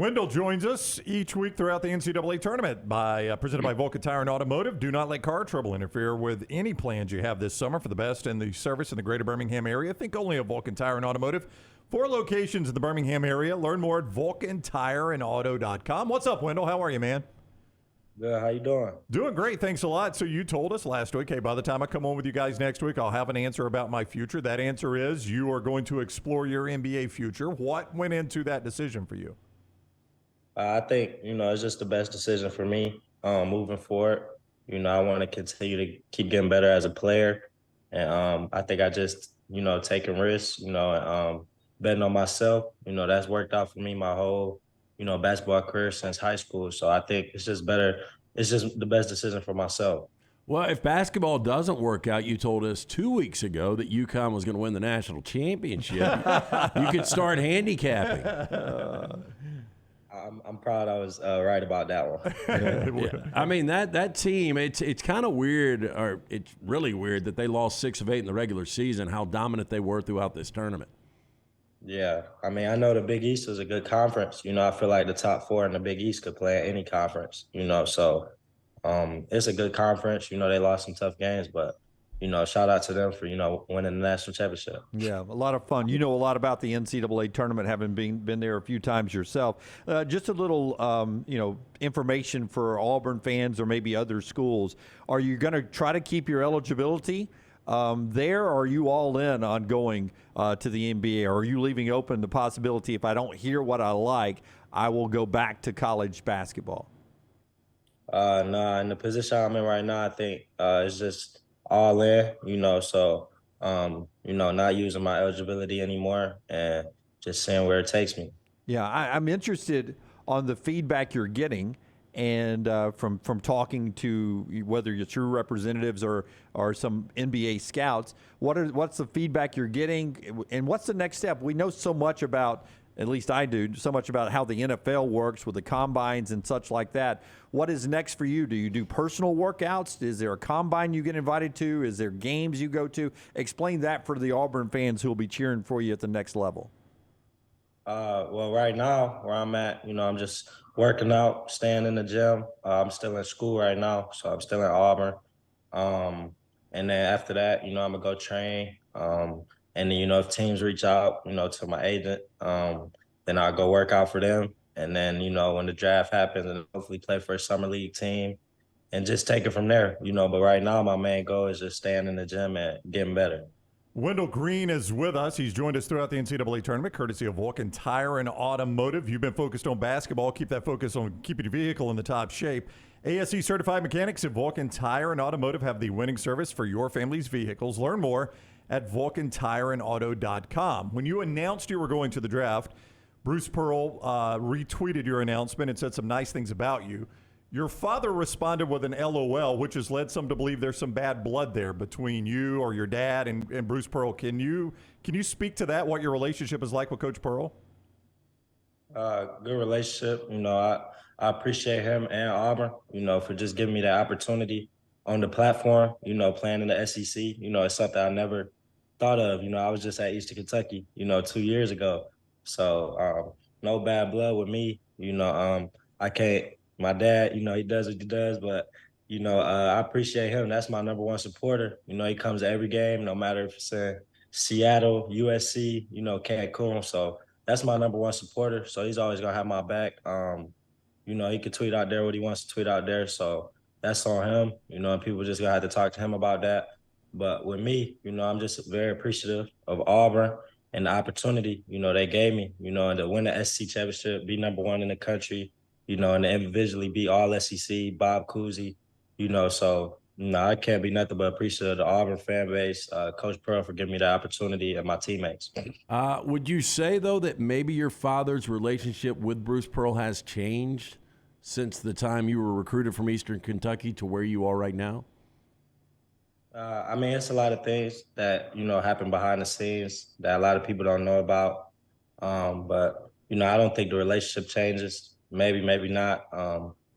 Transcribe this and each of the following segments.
Wendell joins us each week throughout the NCAA tournament presented by Vulcan Tire Automotive. Do not let car trouble interfere with any plans you have this summer for the best in the service in the greater Birmingham area. Think only of Vulcan Tire Automotive. 4 locations in the Birmingham area. Learn more at vulcantireandauto.com. What's up, Wendell? How are you, man? Good. How you doing? Doing great. Thanks a lot. So you told us last week, hey, by the time I come on with you guys next week, I'll have an answer about my future. That answer is you are going to explore your NBA future. What went into that decision for you? I think, it's just the best decision for me moving forward. I want to continue to keep getting better as a player. And I think I just, taking risks, and betting on myself, that's worked out for me my whole, basketball career since high school. So I think it's just better. It's just the best decision for myself. Well, if basketball doesn't work out, you told us 2 weeks ago that UConn was going to win the national championship. You could start handicapping. I'm proud I was right about that one. Yeah. I mean, that team, it's kind of weird, or it's really weird that they lost 6 of 8 in the regular season, how dominant they were throughout this tournament. Yeah. I mean, I know the Big East is a good conference. I feel like the top 4 in the Big East could play at any conference, so it's a good conference. They lost some tough games, but shout out to them for, winning the national championship. Yeah, a lot of fun. You know a lot about the NCAA tournament, having been there a few times yourself. Just a little, information for Auburn fans or maybe other schools. Are you going to try to keep your eligibility there, or are you all in on going to the NBA? Or are you leaving open the possibility, if I don't hear what I like, I will go back to college basketball? Nah, in the position I'm in right now, I think it's just all in, so, not using my eligibility anymore and just seeing where it takes me. Yeah, I'm interested on the feedback you're getting and from talking to whether it's your representatives or some NBA scouts. What's the feedback you're getting, and what's the next step? We know so much about, at least I do, so much about how the NFL works with the combines and such like that. What is next for you? Do you do personal workouts? Is there a combine you get invited to? Is there games you go to? Explain that for the Auburn fans who will be cheering for you at the next level. Well, right now, where I'm at, I'm just working out, staying in the gym. I'm still in school right now, so I'm still in Auburn. And then after that, I'm going to go train. And then, if teams reach out, to my agent, then I'll go work out for them. And then, when the draft happens, and hopefully play for a summer league team and just take it from there, But right now, my main goal is just staying in the gym and getting better. Wendell Green is with us. He's joined us throughout the NCAA tournament, courtesy of Vulcan Tire and Automotive. You've been focused on basketball. Keep that focus on keeping your vehicle in the top shape. ASE certified mechanics at Vulcan Tire and Automotive have the winning service for your family's vehicles. Learn more at vulcantireandauto.com. When you announced you were going to the draft, Bruce Pearl retweeted your announcement and said some nice things about you. Your father responded with an LOL, which has led some to believe there's some bad blood there between you or your dad and Bruce Pearl. Can you speak to that, what your relationship is like with Coach Pearl? Good relationship. I appreciate him and Auburn, for just giving me that opportunity on the platform, playing in the SEC. It's something I never thought of. I was just at Eastern Kentucky, 2 years ago. So no bad blood with me. I can't. My dad, he does what he does, but, I appreciate him. That's my number one supporter. He comes to every game, no matter if it's in Seattle, USC, Cancun. So that's my number one supporter. So he's always going to have my back. He can tweet out there what he wants to tweet out there. So that's on him, and people just going to have to talk to him about that. But with me, I'm just very appreciative of Auburn and the opportunity, they gave me, and to win the SEC championship, be number one in the country, and to individually be all SEC, Bob Cousy, so I can't be nothing but appreciative of the Auburn fan base, Coach Pearl for giving me the opportunity, and my teammates. Would you say, though, that maybe your father's relationship with Bruce Pearl has changed since the time you were recruited from Eastern Kentucky to where you are right now? I mean, it's a lot of things that, happen behind the scenes that a lot of people don't know about. But, I don't think the relationship changes. Maybe, maybe not.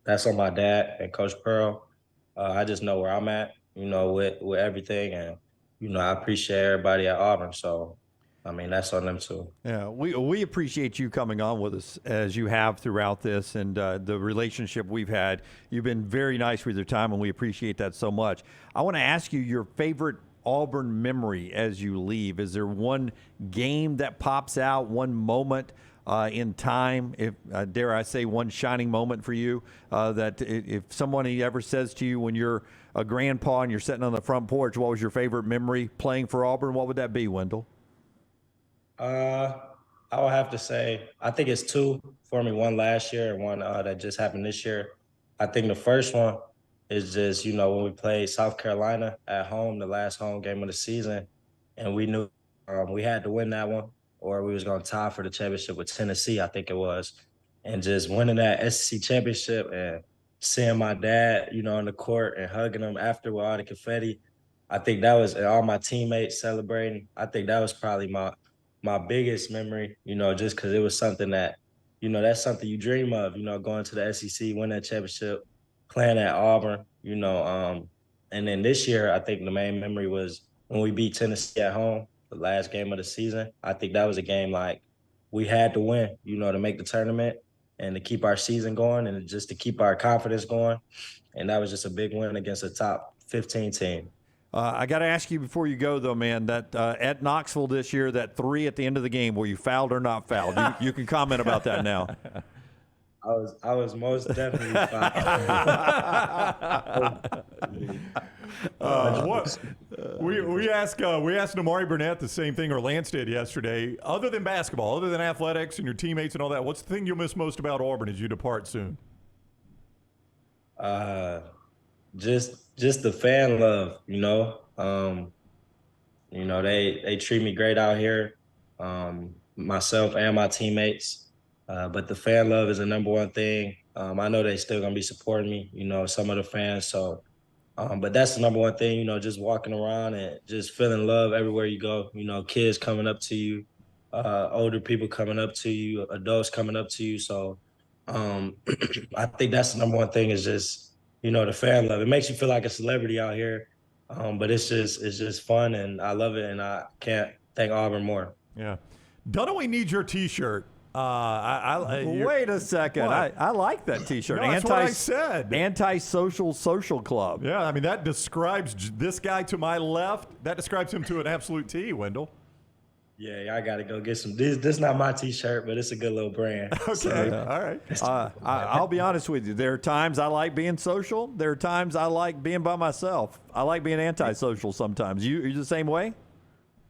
That's on my dad and Coach Pearl. I just know where I'm at, with everything. And, I appreciate everybody at Auburn. So I mean, that's on them too. Yeah, we appreciate you coming on with us as you have throughout this and the relationship we've had. You've been very nice with your time, and we appreciate that so much. I want to ask you your favorite Auburn memory as you leave. Is there one game that pops out, one moment in time, if dare I say, one shining moment for you that if somebody ever says to you when you're a grandpa and you're sitting on the front porch, what was your favorite memory playing for Auburn? What would that be, Wendell? I would have to say, I think it's two for me. One last year and one that just happened this year. I think the first one is just, when we played South Carolina at home, the last home game of the season, and we knew we had to win that one or we was going to tie for the championship with Tennessee, I think it was. And just winning that SEC championship and seeing my dad, on the court and hugging him after with all the confetti, I think that was, and all my teammates celebrating, I think that was probably my biggest memory, just because it was something that, that's something you dream of, going to the SEC, win that championship, playing at Auburn, and then this year, I think the main memory was when we beat Tennessee at home, the last game of the season. I think that was a game like we had to win, to make the tournament and to keep our season going and just to keep our confidence going. And that was just a big win against a top 15 team. I got to ask you before you go, though, man, that at Knoxville this year, that 3 at the end of the game, were you fouled or not fouled? You can comment about that now. I was most definitely What we asked Amari Burnett the same thing, or Lance did yesterday. Other than basketball, other than athletics and your teammates and all that, what's the thing you'll miss most about Auburn as you depart soon? Just the fan love, they treat me great out here, myself and my teammates. But the fan love is the number one thing. I know they still gonna be supporting me, some of the fans. So, but that's the number one thing, just walking around and just feeling love everywhere you go. Kids coming up to you, older people coming up to you, adults coming up to you. So, I think that's the number one thing is just, the fan love. It makes you feel like a celebrity out here. But it's just fun and I love it and I can't thank Auburn more. Yeah. Dunaway needs your T-shirt. Wait a second. I like that T-shirt. No, that's what I said. Anti-social social club. Yeah, I mean, that describes this guy to my left. That describes him to an absolute T, Wendell. Yeah, I got to go get some. This is not my T-shirt, but it's a good little brand. Okay, so, all right. I'll be honest with you. There are times I like being social. There are times I like being by myself. I like being anti-social sometimes. You're the same way?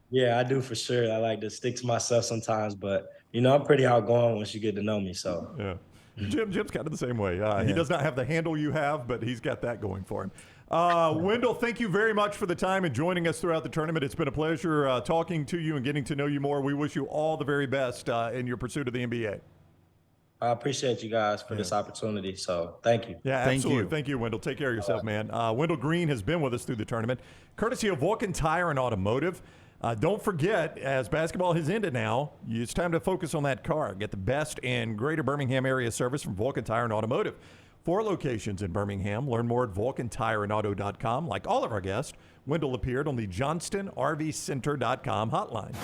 Yeah, I do for sure. I like to stick to myself sometimes, but I'm pretty outgoing once you get to know me. So yeah, Jim's kind of the same way. He does not have the handle you have, but he's got that going for him. Wendell, thank you very much for the time and joining us throughout the tournament. It's been a pleasure talking to you and getting to know you more. We wish you all the very best in your pursuit of the NBA. I appreciate you guys for this opportunity. So thank you. Yeah, absolutely. Thank you, Wendell. Take care of yourself, man. Wendell Green has been with us through the tournament, courtesy of Vulcan Tire and Automotive. Don't forget, as basketball has ended now, it's time to focus on that car. Get the best in greater Birmingham area service from Vulcan Tire and Automotive. 4 locations in Birmingham. Learn more at vulcantireandauto.com. Like all of our guests, Wendell appeared on the JohnstonRVCenter.com hotline.